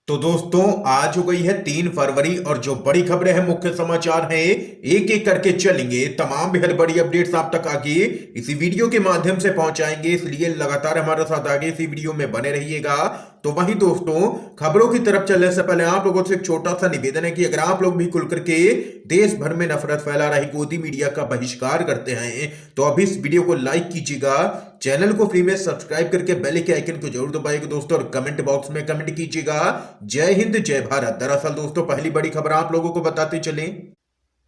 तो दोस्तों आज हो गई है 3 फरवरी और जो बड़ी खबरें हैं, मुख्य समाचार हैं, एक एक करके चलेंगे। तमाम बेहद बड़ी अपडेट्स आप तक आगे इसी वीडियो के माध्यम से पहुंचाएंगे, इसलिए लगातार हमारे साथ आगे इसी वीडियो में बने रहिएगा। तो वहीं दोस्तों, खबरों की तरफ चलने से पहले आप लोगों से एक छोटा सा निवेदन है कि अगर आप लोग भी खुल करके देश भर में नफरत फैला रही गोदी मीडिया का बहिष्कार करते हैं तो अभी इस वीडियो को लाइक कीजिएगा, चैनल को फ्री में सब्सक्राइब करके बेल के आइकन को जरूर दबाइएगा दोस्तों, और कमेंट बॉक्स में कमेंट कीजिएगा जय हिंद जय भारत। दरअसल दोस्तों, पहली बड़ी खबर आप लोगों को बताते चले,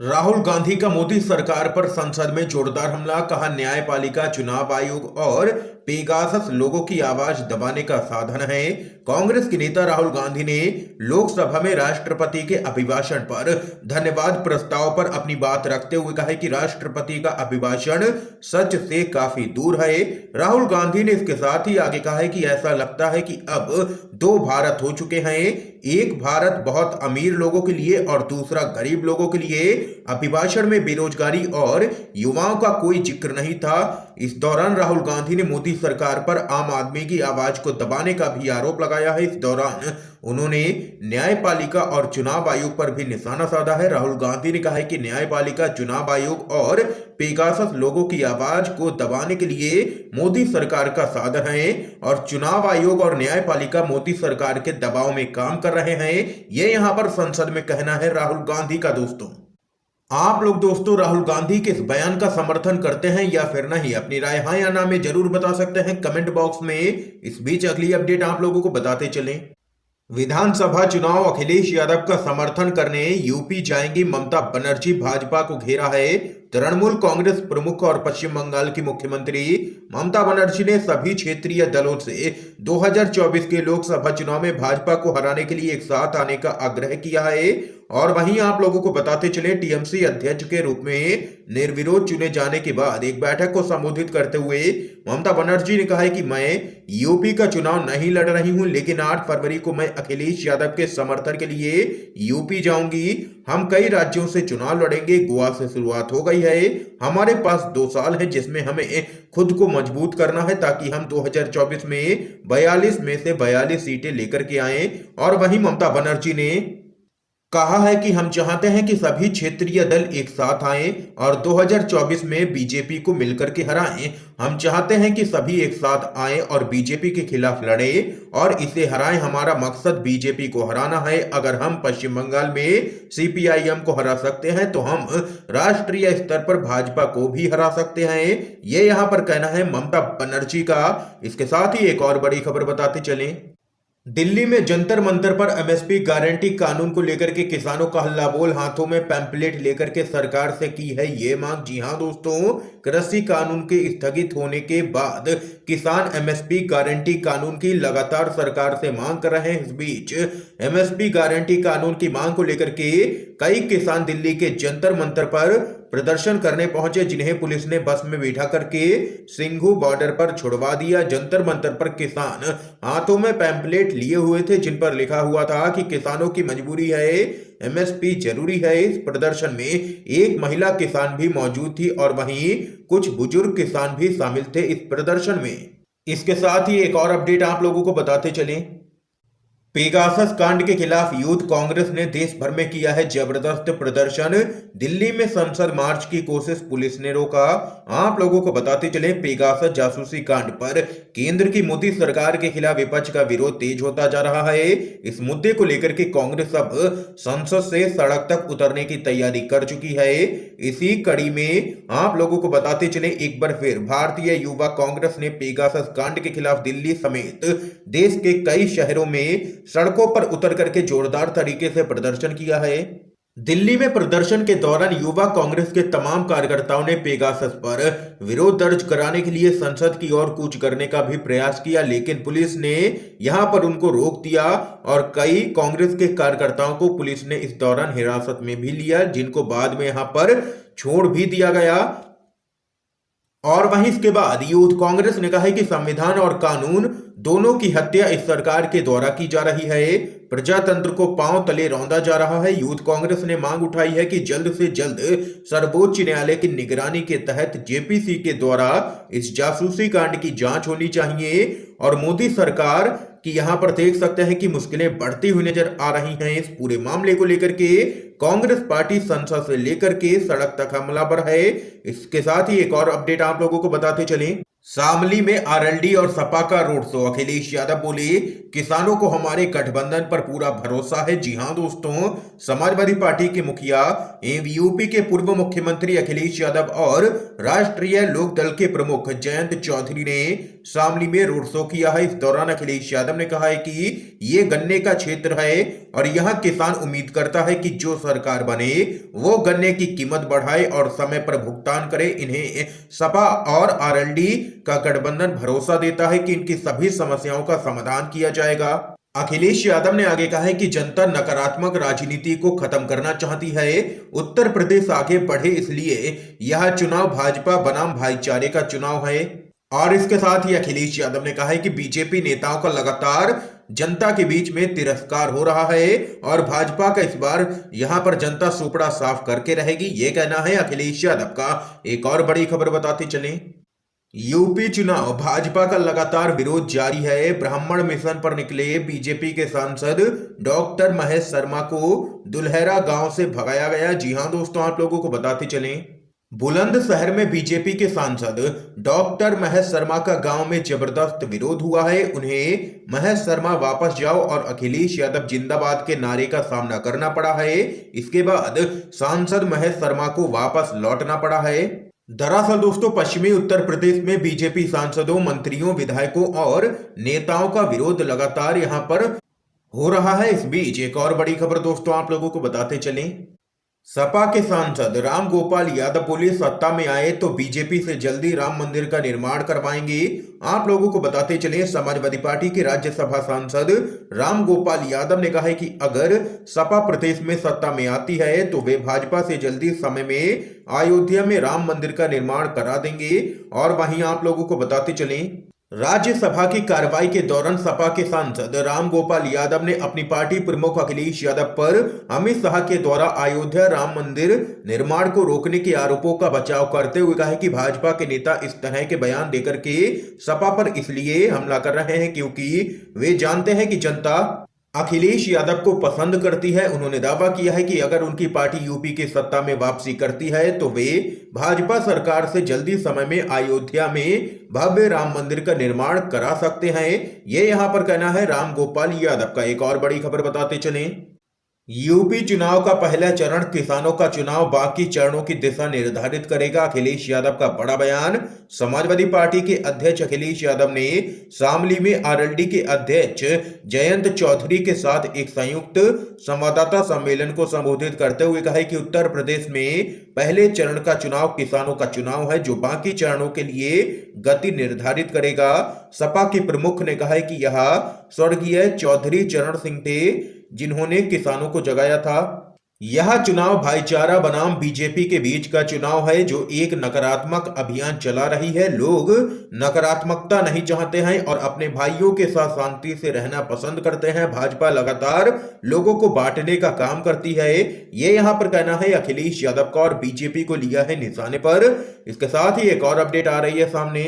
राहुल गांधी का मोदी सरकार पर संसद में जोरदार हमला, कहा न्यायपालिका, चुनाव आयोग और पेगासस लोगों की आवाज दबाने का साधन है। कांग्रेस के नेता राहुल गांधी ने लोकसभा में राष्ट्रपति के अभिभाषण पर धन्यवाद प्रस्ताव पर अपनी बात रखते हुए कहा कि राष्ट्रपति का अभिभाषण सच से काफी दूर है। राहुल गांधी ने इसके साथ ही आगे कहा है कि ऐसा लगता है कि अब 2 भारत हो चुके हैं, एक भारत बहुत अमीर लोगों के लिए और दूसरा गरीब लोगों के लिए। अभिभाषण में बेरोजगारी और युवाओं का कोई जिक्र नहीं था। इस दौरान राहुल गांधी ने मोदी सरकार पर आम आदमी की आवाज को दबाने का भी आरोप लगाया है। इस दौरान उन्होंने न्यायपालिका और चुनाव आयोग पर भी निशाना साधा है। राहुल गांधी ने कहा है कि न्यायपालिका, चुनाव आयोग और पेगासस लोगों की आवाज को दबाने के लिए मोदी सरकार का साधन है और चुनाव आयोग और न्यायपालिका मोदी सरकार के दबाव में काम कर रहे हैं, ये यहां पर संसद में कहना है राहुल गांधी का। दोस्तों, आप लोग दोस्तों राहुल गांधी के इस बयान का समर्थन करते हैं या फिर नहीं? अपनी राय हाँ या ना में जरूर बता सकते हैं कमेंट बॉक्स में। इस बीच अगली अपडेट आप लोगों को बताते चलें, विधानसभा चुनाव, अखिलेश यादव का समर्थन करने यूपी जाएंगी ममता बनर्जी, भाजपा को घेरा है। तृणमूल कांग्रेस प्रमुख और पश्चिम बंगाल की मुख्यमंत्री ममता बनर्जी ने सभी क्षेत्रीय दलों से 2024 के लोकसभा चुनाव में भाजपा को हराने के लिए एक साथ आने का आग्रह किया है। और वहीं आप लोगों को बताते चले, टीएमसी अध्यक्ष के रूप में निर्विरोध चुने जाने के बाद एक बैठक को संबोधित करते हुए ममता बनर्जी ने कहा है कि मैं यूपी का चुनाव नहीं लड़ रही हूं, लेकिन 8 फरवरी को मैं अखिलेश यादव के समर्थन के लिए यूपी जाऊंगी। हम कई राज्यों से चुनाव लड़ेंगे, गोवा से शुरुआत हो गई है। हमारे पास 2 साल है जिसमें हमें खुद को मजबूत करना है ताकि हम 2024 में 42 में से 42 सीटें लेकर के आए। और वहीं ममता बनर्जी ने कहा है कि हम चाहते हैं कि सभी क्षेत्रीय दल एक साथ आएं और 2024 में बीजेपी को मिलकर के हराएं। हम चाहते हैं कि सभी एक साथ आएं और बीजेपी के खिलाफ लड़ें और इसे हराएं। हमारा मकसद बीजेपी को हराना है। अगर हम पश्चिम बंगाल में सीपीआईएम को हरा सकते हैं तो हम राष्ट्रीय स्तर पर भाजपा को भी हरा सकते हैं, ये यहां पर कहना है ममता बनर्जी का। इसके साथ ही एक और बड़ी खबर बताते चलें, दिल्ली में जंतर मंतर पर एमएसपी गारंटी कानून को लेकर के किसानों का हल्ला बोल, हाथों में पैम्पलेट लेकर के सरकार से की है ये मांग। जी हां दोस्तों, कृषि कानून के स्थगित होने के बाद किसान एमएसपी गारंटी कानून की लगातार सरकार से मांग कर रहे हैं। इस बीच एमएसपी गारंटी कानून की मांग को लेकर के कई किसान दिल्ली के जंतर मंतर पर प्रदर्शन करने पहुंचे, जिन्हें पुलिस ने बस में बैठा करके सिंघू बॉर्डर पर छुड़वा दिया। जंतर मंतर पर किसान हाथों में पैम्पलेट लिए हुए थे जिन पर लिखा हुआ था कि किसानों की मजबूरी है, एमएसपी जरूरी है। इस प्रदर्शन में एक महिला किसान भी मौजूद थी और वहीं कुछ बुजुर्ग किसान भी शामिल थे इस प्रदर्शन में। इसके साथ ही एक और अपडेट आप लोगों को बताते चलें, पेगासस कांड के खिलाफ यूथ कांग्रेस ने देश भर में किया है जबरदस्त प्रदर्शन। दिल्ली में संसद मार्च की कोशिश पुलिस ने रोका। आप लोगों को बताते चले, पेगासस जासूसी कांड पर केंद्र की मोदी सरकार के खिलाफ विपक्ष का विरोध तेज होता जा रहा है। इस मुद्दे को लेकर के कांग्रेस अब संसद से सड़क तक उतरने की तैयारी कर चुकी है। इसी कड़ी में आप लोगों को बताते चले, एक बार फिर भारतीय युवा कांग्रेस ने पेगासस कांड के खिलाफ दिल्ली समेत देश के कई शहरों में सड़कों पर उतर करके जोरदार तरीके से प्रदर्शन किया है। दिल्ली में प्रदर्शन के दौरान युवा कांग्रेस के तमाम कार्यकर्ताओं ने पेगासस पर विरोध दर्ज कराने के लिए संसद की ओर कूच करने का भी प्रयास किया, लेकिन पुलिस ने यहां पर उनको रोक दिया और कई कांग्रेस के कार्यकर्ताओं को पुलिस ने इस दौरान हिरासत में भी लिया, जिनको बाद में यहां पर छोड़ भी दिया गया। और वहीं इसके बाद यूथ कांग्रेस ने कहा है कि संविधान और कानून दोनों की हत्या इस सरकार के द्वारा की जा रही है। प्रजातंत्र को पांव तले रौंदा जा रहा है। यूथ कांग्रेस ने मांग उठाई है कि जल्द से जल्द सर्वोच्च न्यायालय की निगरानी के तहत जेपीसी के द्वारा इस जासूसी कांड की जांच होनी चाहिए। और मोदी सरकार की यहां पर देख सकते हैं कि मुश्किलें बढ़ती हुई नजर आ रही हैं। इस पूरे मामले को लेकर के कांग्रेस पार्टी संसद से लेकर के सड़क तक हमलावर है। इसके साथ ही एक और अपडेट आप लोगों को बताते चलें। शामली में आरएलडी और सपा का रोड शो। अखिलेश यादव बोले, किसानों को हमारे गठबंधन पर पूरा भरोसा है। जी हां दोस्तों, समाजवादी पार्टी के मुखिया एवं यूपी के पूर्व मुख्यमंत्री अखिलेश यादव और राष्ट्रीय लोक दल के प्रमुख जयंत चौधरी ने शामली में रोड शो किया है। इस दौरान अखिलेश यादव ने कहा है कि ये गन्ने का क्षेत्र है और यहां किसान उम्मीद करता है कि जो सरकार बने वो गन्ने की कीमत बढ़ाए और समय पर भुगतान करे। इन्हें सपा और आरएलडी का गठबंधन भरोसा देता है कि इनकी सभी समस्याओं का समाधान किया जाएगा। अखिलेश यादव ने आगे कहा है कि जनता नकारात्मक राजनीति को खत्म करना चाहती है। उत्तर प्रदेश आगे बढ़े, इसलिए यह चुनाव भाजपा बनाम भाईचारे का चुनाव है। और इसके साथ ही अखिलेश यादव ने कहा है कि बीजेपी नेताओं का लगातार जनता के बीच में तिरस्कार हो रहा है और भाजपा का इस बार यहां पर जनता सुपड़ा साफ करके रहेगी, ये कहना है अखिलेश यादव का। एक और बड़ी खबर बताते चलें। यूपी चुनाव, भाजपा का लगातार विरोध जारी है। ब्राह्मण मिशन पर निकले बीजेपी के सांसद डॉक्टर महेश शर्मा को दुल्हेरा गांव से भगाया गया। जी हां दोस्तों, आप लोगों को बताते चलें, बुलंदशहर में बीजेपी के सांसद डॉक्टर महेश शर्मा का गांव में जबरदस्त विरोध हुआ है। उन्हें महेश शर्मा वापस जाओ और अखिलेश यादव जिंदाबाद के नारे का सामना करना पड़ा है। इसके बाद सांसद महेश शर्मा को वापस लौटना पड़ा है। दरअसल दोस्तों, पश्चिमी उत्तर प्रदेश में बीजेपी सांसदों, मंत्रियों, विधायकों और नेताओं का विरोध लगातार यहां पर हो रहा है। इस बीच एक और बड़ी खबर दोस्तों आप लोगों को बताते चलें। सपा के सांसद राम गोपाल यादव बोले, सत्ता में आए तो बीजेपी से जल्दी राम मंदिर का निर्माण करवाएंगे। आप लोगों को बताते चले, समाजवादी पार्टी के राज्यसभा सांसद राम गोपाल यादव ने कहा है कि अगर सपा प्रदेश में सत्ता में आती है तो वे भाजपा से जल्दी समय में अयोध्या में राम मंदिर का निर्माण करा देंगे। और वहीं आप लोगों को बताते चले, राज्यसभा की कार्रवाई के दौरान सपा के सांसद राम गोपाल यादव ने अपनी पार्टी प्रमुख अखिलेश यादव पर अमित शाह के द्वारा अयोध्या राम मंदिर निर्माण को रोकने के आरोपों का बचाव करते हुए कहा है कि भाजपा के नेता इस तरह के बयान देकर के सपा पर इसलिए हमला कर रहे हैं क्योंकि वे जानते हैं कि जनता अखिलेश यादव को पसंद करती है। उन्होंने दावा किया है कि अगर उनकी पार्टी यूपी की सत्ता में वापसी करती है तो वे भाजपा सरकार से जल्दी समय में अयोध्या में भव्य राम मंदिर का निर्माण करा सकते हैं। ये यहां पर कहना है राम गोपाल यादव का। एक और बड़ी खबर बताते चलें, यूपी चुनाव का पहला चरण किसानों का चुनाव बाकी चरणों की दिशा निर्धारित करेगा। अखिलेश यादव का बड़ा बयान। समाजवादी पार्टी के अध्यक्ष अखिलेश यादव ने शामली में आरएलडी के अध्यक्ष जयंत चौधरी के साथ एक संयुक्त संवाददाता सम्मेलन को संबोधित करते हुए कहा कि उत्तर प्रदेश में पहले चरण का चुनाव किसानों का चुनाव है जो बाकी चरणों के लिए गति निर्धारित करेगा। सपा के प्रमुख ने कहा कि यह स्वर्गीय चौधरी चरण सिंह थे जिन्होंने किसानों को जगाया था। यह चुनाव भाईचारा बनाम बीजेपी के बीच का चुनाव है जो एक नकारात्मक अभियान चला रही है। लोग नकारात्मकता नहीं चाहते हैं और अपने भाइयों के साथ शांति से रहना पसंद करते हैं। भाजपा लगातार लोगों को बांटने का काम करती है, ये यहां पर कहना है अखिलेश यादव का और बीजेपी को लिया है निशाने पर। इसके साथ ही एक और अपडेट आ रही है सामने।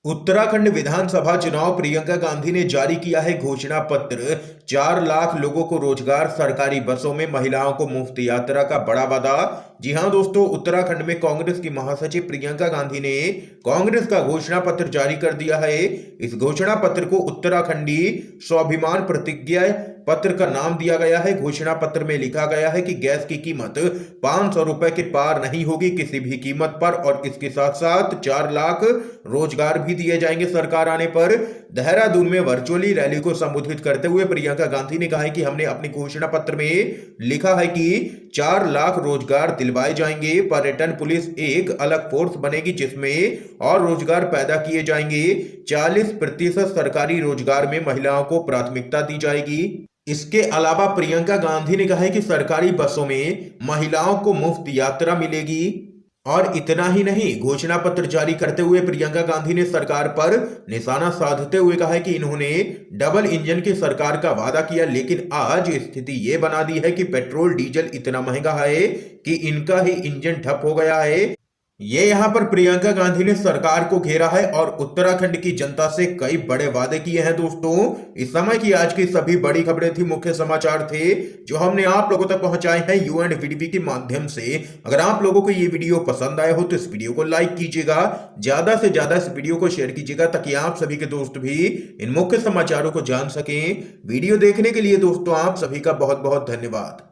उत्तराखंड विधानसभा चुनाव, प्रियंका गांधी ने जारी किया है घोषणा पत्र। 4 लाख लोगों को रोजगार, सरकारी बसों में महिलाओं को मुफ्त यात्रा का बड़ा वादा। जी हां दोस्तों, उत्तराखंड में कांग्रेस की महासचिव प्रियंका गांधी ने कांग्रेस का घोषणा पत्र जारी कर दिया है। इस घोषणा पत्र को उत्तराखंडी स्वाभिमान प्रतिज्ञा पत्र का नाम दिया गया है। घोषणा पत्र में लिखा गया है कि गैस की कीमत 500 रुपए के पार नहीं होगी किसी भी कीमत पर और इसके साथ साथ 4 लाख रोजगार भी दिए जाएंगे सरकार आने पर। देहरादून में वर्चुअली रैली को संबोधित करते हुए प्रियंका गांधी ने कहा है कि हमने अपने घोषणा पत्र में लिखा है कि 4 लाख रोजगार दिलवाए जाएंगे। पर्यटन पुलिस एक अलग फोर्स बनेगी जिसमें और रोजगार पैदा किए जाएंगे। 40% सरकारी रोजगार में महिलाओं को प्राथमिकता दी जाएगी। इसके अलावा प्रियंका गांधी ने कहा है कि सरकारी बसों में महिलाओं को मुफ्त यात्रा मिलेगी और इतना ही नहीं, घोषणा पत्र जारी करते हुए प्रियंका गांधी ने सरकार पर निशाना साधते हुए कहा है कि इन्होंने डबल इंजन की सरकार का वादा किया, लेकिन आज स्थिति ये बना दी है कि पेट्रोल डीजल इतना महंगा है कि इनका ही इंजन ठप हो गया है। ये यहाँ पर प्रियंका गांधी ने सरकार को घेरा है और उत्तराखंड की जनता से कई बड़े वादे किए हैं। दोस्तों, इस समय की आज की सभी बड़ी खबरें थी, मुख्य समाचार थे जो हमने आप लोगों तक पहुंचाए हैं UNVDB के माध्यम से। अगर आप लोगों को ये वीडियो पसंद आया हो तो इस वीडियो को लाइक कीजिएगा, ज्यादा से ज्यादा इस वीडियो को शेयर कीजिएगा ताकि आप सभी के दोस्त भी इन मुख्य समाचारों को जान सकें। वीडियो देखने के लिए दोस्तों आप सभी का बहुत बहुत धन्यवाद।